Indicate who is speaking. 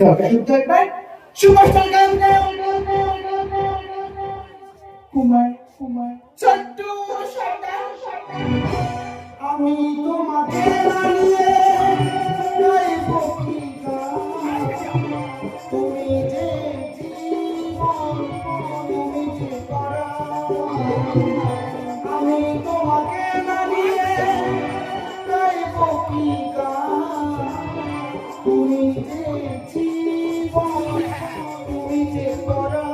Speaker 1: দরকার শুনতে একবার সুপারস্টার গান কুমার কুমার ছোট্ট আমি তোমাকে জানিয়ে গাইব কি গান। তুমি যে জীবন, তুমি যে পরাণ। আমি তোমাকে জানিয়ে গাইব কি গান। তুমি যে জীবন, তুমি যে পরাণ।